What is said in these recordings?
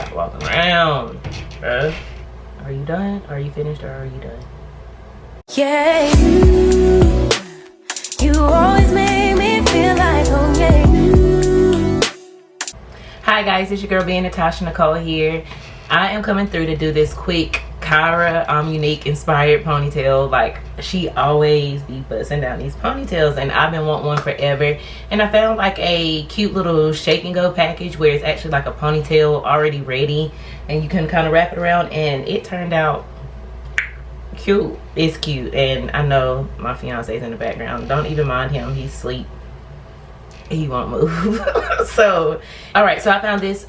Stop walking around, bruh. Are you done? Are you finished, or are you done? Yeah, you always make me feel like home, yeah. Hi guys, it's your girl being Natasha Nicole here. I am coming through to do this quick Kyra unique inspired ponytail. Like, she always be busting down these ponytails and I've been wanting one forever, and I found like a cute little shake and go package where it's actually like a ponytail already ready and you can kind of wrap it around, and it turned out cute. It's cute, and I know my fiance is in the background. Don't even mind him, he's asleep, he won't move. So all right, so I found this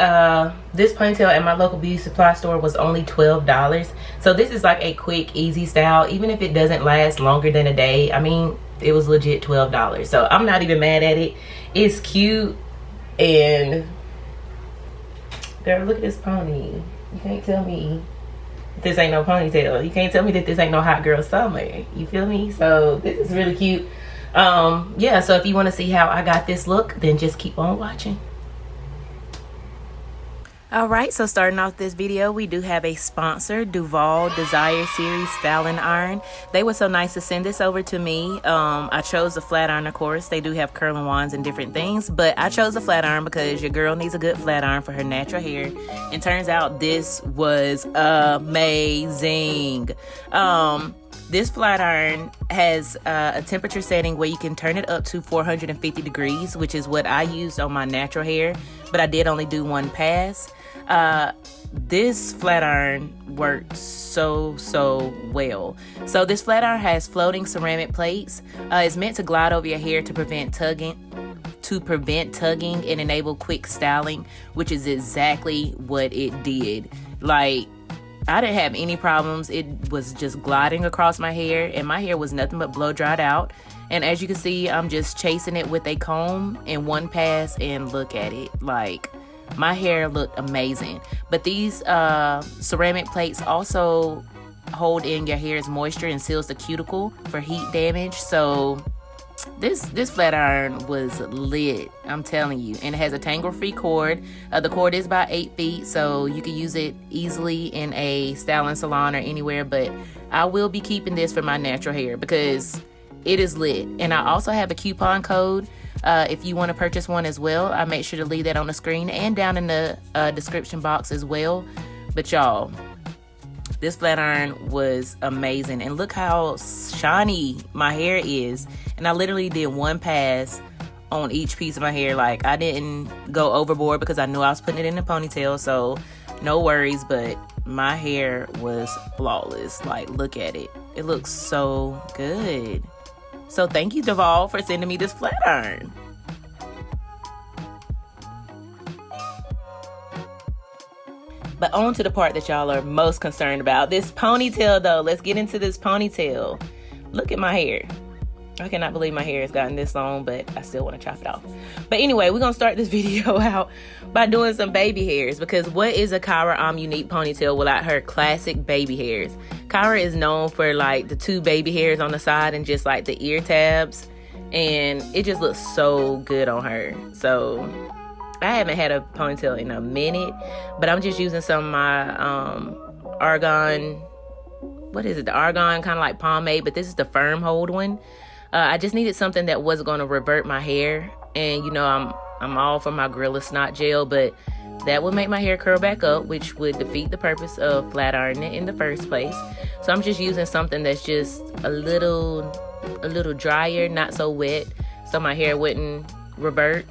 this ponytail at my local beauty supply store. Was only $12. So this is like a quick easy style, even if it doesn't last longer than a day. I mean, it was legit $12, so I'm not even mad at it. It's cute. And girl, look at this pony. You can't tell me this ain't no ponytail. You can't tell me that this ain't no hot girl summer. You feel me? So this is really cute. Yeah, so if you want to see how I got this look, then just keep on watching. All right, so starting off this video, we do have a sponsor, Duvolle Desire Series Styling Iron. They were so nice to send this over to me. I chose the flat iron, of course. They do have curling wands and different things, but I chose the flat iron because your girl needs a good flat iron for her natural hair. And turns out this was amazing. This flat iron has a temperature setting where you can turn it up to 450 degrees, which is what I used on my natural hair, but I did only do one pass. This flat iron works so well. So this flat iron has floating ceramic plates. It's meant to glide over your hair to prevent tugging and enable quick styling, which is exactly what it did. Like, I didn't have any problems. It was just gliding across my hair, and my hair was nothing but blow dried out. And as you can see, I'm just chasing it with a comb in one pass, and look at it. Like, my hair looked amazing. But these ceramic plates also hold in your hair's moisture and seals the cuticle for heat damage. So this flat iron was lit, I'm telling you. And it has a tangle-free cord. The cord is about 8 feet, so you can use it easily in a styling salon or anywhere. But I will be keeping this for my natural hair because it is lit. And I also have a coupon code if you want to purchase one as well. I make sure to leave that on the screen and down in the description box as well. But y'all, this flat iron was amazing, and look how shiny my hair is. And I literally did one pass on each piece of my hair. Like, I didn't go overboard because I knew I was putting it in a ponytail, so no worries. But my hair was flawless. Like, look at it. It looks so good. So thank you, Duvolle, for sending me this flat iron. But on to the part that y'all are most concerned about. This ponytail, though. Let's get into this ponytail. Look at my hair. I cannot believe my hair has gotten this long, but I still want to chop it off. But anyway, we're going to start this video out by doing some baby hairs, because what is a Kyra unique ponytail without her classic baby hairs? Kyra is known for like the 2 baby hairs on the side and just like the ear tabs, and it just looks so good on her. So I haven't had a ponytail in a minute, but I'm just using some of my argan, what is it, the argan kind of like pomade, but this is the firm hold one. I just needed something that wasn't going to revert my hair, and you know, I'm all for my Gorilla Snot gel, but that would make my hair curl back up, which would defeat the purpose of flat ironing it in the first place. So I'm just using something that's just a little drier, not so wet, so my hair wouldn't revert,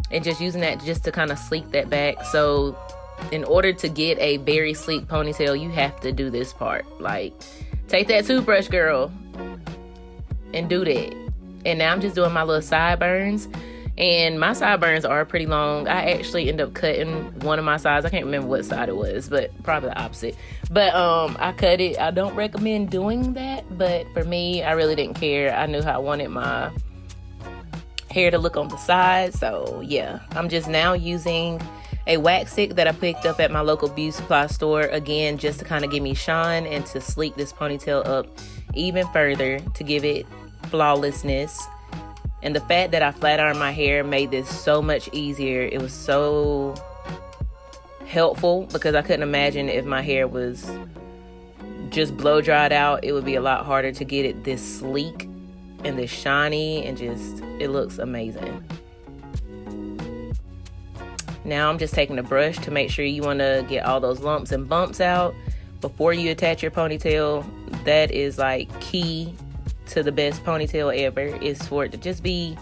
and just using that just to kind of sleek that back. So in order to get a very sleek ponytail, you have to do this part. Like, take that toothbrush, girl, and do that. And now I'm just doing my little sideburns, and my sideburns are pretty long. I actually ended up cutting one of my sides. I can't remember what side it was, but probably the opposite. But I cut it. I don't recommend doing that, but for me, I really didn't care. I knew how I wanted my hair to look on the side. So yeah, I'm just now using a wax stick that I picked up at my local beauty supply store, again just to kind of give me shine and to sleek this ponytail up even further, to give it flawlessness. And the fact that I flat ironed my hair made this so much easier. It was so helpful because I couldn't imagine if my hair was just blow dried out. It would be a lot harder to get it this sleek and this shiny, and just, it looks amazing. Now I'm just taking a brush to make sure you want to get all those lumps and bumps out before you attach your ponytail. That is like key to the best ponytail ever, is for it to just be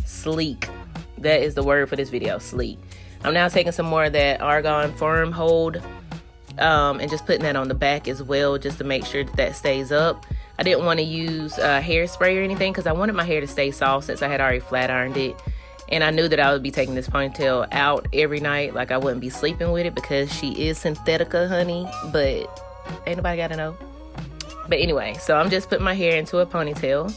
sleek. That is the word for this video, sleek. I'm now taking some more of that Argan Firm Hold and just putting that on the back as well, just to make sure that that stays up. I didn't want to use hairspray or anything because I wanted my hair to stay soft since I had already flat ironed it. And I knew that I would be taking this ponytail out every night. Like, I wouldn't be sleeping with it because she is synthetica, honey. But ain't nobody got to know. But anyway, so I'm just putting my hair into a ponytail.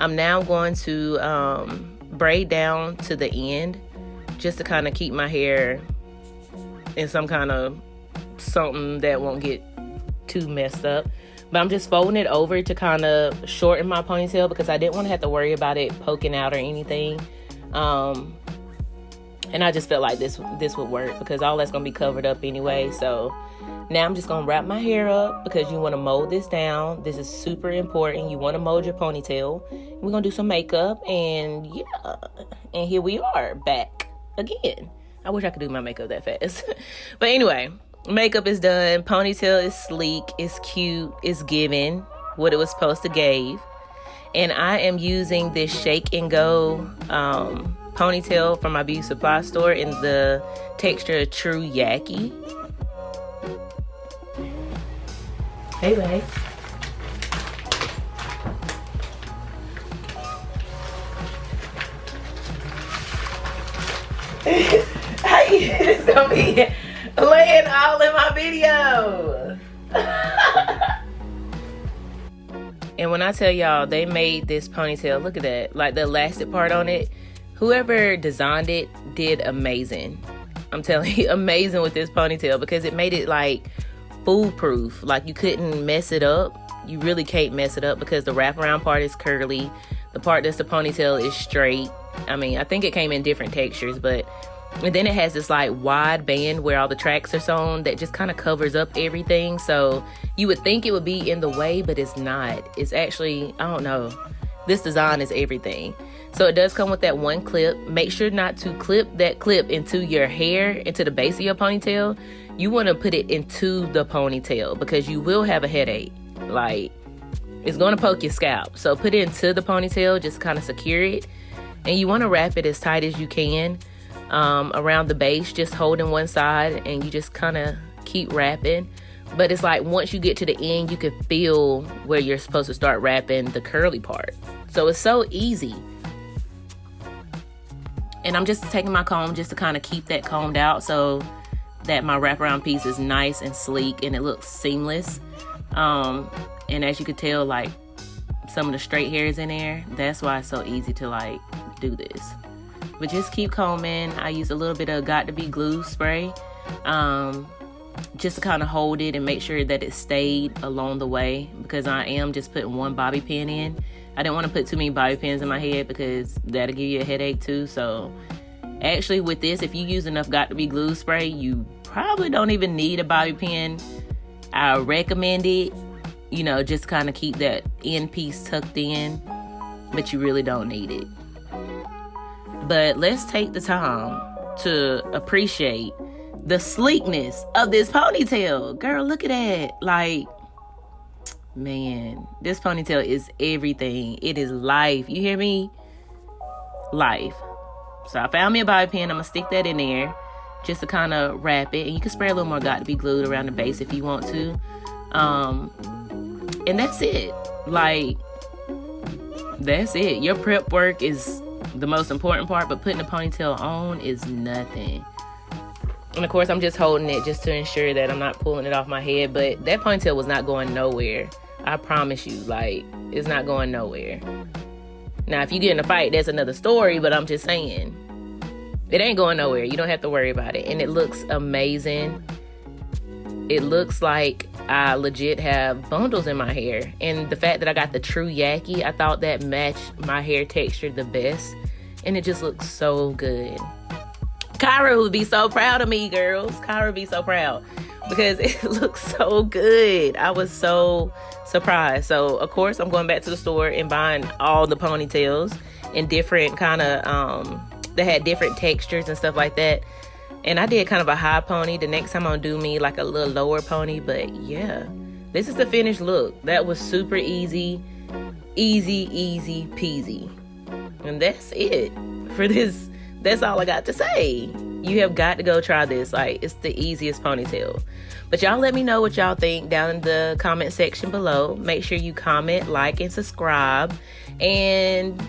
I'm now going to braid down to the end just to kind of keep my hair in some kind of something that won't get too messed up. But I'm just folding it over to kind of shorten my ponytail because I didn't want to have to worry about it poking out or anything. And I just felt like this would work because all that's going to be covered up anyway. So now I'm just going to wrap my hair up because you want to mold this down. This is super important. You want to mold your ponytail. We're going to do some makeup, and yeah. And here we are back again. I wish I could do my makeup that fast. But anyway, makeup is done. Ponytail is sleek. It's cute. It's giving what it was supposed to give. And I am using this Shake and Go ponytail from my beauty supply store in the texture of True Yaki. Hey, babe. It's gonna be laying all in my video. And when I tell y'all, they made this ponytail, look at that, like the elastic part on it. Whoever designed it did amazing. I'm telling you, amazing with this ponytail because it made it like foolproof. Like, you couldn't mess it up. You really can't mess it up because the wraparound part is curly. The part that's the ponytail is straight. I mean, I think it came in different textures, but and then it has this like wide band where all the tracks are sewn that just kind of covers up everything. So you would think it would be in the way, but it's not. It's actually, I don't know. This design is everything. So it does come with that one clip. Make sure not to clip that clip into your hair, into the base of your ponytail. You want to put it into the ponytail because you will have a headache. Like, it's going to poke your scalp. So put it into the ponytail, just kind of secure it. And you want to wrap it as tight as you can around the base, just holding one side, and you just kind of keep wrapping. But it's like once you get to the end, you can feel where you're supposed to start wrapping the curly part. So it's so easy. And I'm just taking my comb just to kind of keep that combed out so that my wraparound piece is nice and sleek and it looks seamless. And as you could tell, like, some of the straight hairs in there, that's why it's so easy to like do this. But just keep combing. I use a little bit of Got to Be glue spray just to kind of hold it and make sure that it stayed along the way, because I am just putting one bobby pin in. I didn't want to put too many bobby pins in my head because that'll give you a headache too. So actually with this, if you use enough Got to Be glue spray, you probably don't even need a bobby pin. I recommend it, you know, just kind of keep that end piece tucked in, but you really don't need it. But let's take the time to appreciate the sleekness of this ponytail. Girl, look at that. Like, man, this ponytail is everything. It is life. You hear me? Life. So I found me a bobby pin. I'm going to stick that in there just to kind of wrap it. And you can spray a little more Got to Be glued around the base if you want to. And that's it. Like, that's it. Your prep work is the most important part, but putting the ponytail on is nothing. And of course, I'm just holding it just to ensure that I'm not pulling it off my head. But that ponytail was not going nowhere. I promise you, like, it's not going nowhere. Now, if you get in a fight, that's another story, but I'm just saying, it ain't going nowhere. You don't have to worry about it. And it looks amazing. It looks like I legit have bundles in my hair. And the fact that I got the True Yaki, I thought that matched my hair texture the best. And it just looks so good. Kyra would be so proud of me, girls. Kyra would be so proud because it looks so good. I was so surprised. So, of course, I'm going back to the store and buying all the ponytails in different kind of, they had different textures and stuff like that. And I did kind of a high pony. The next time I'm going to do me like a little lower pony. But, yeah, this is the finished look. That was super easy. Easy peasy. And that's it for this. That's all I got to say. You have got to go try this. Like, it's the easiest ponytail. But y'all let me know what y'all think down in the comment section below. Make sure you comment, like, and subscribe. And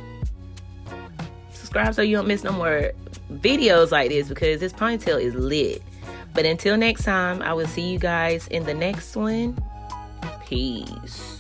subscribe so you don't miss no more videos like this, because this ponytail is lit. But until next time, I will see you guys in the next one. Peace.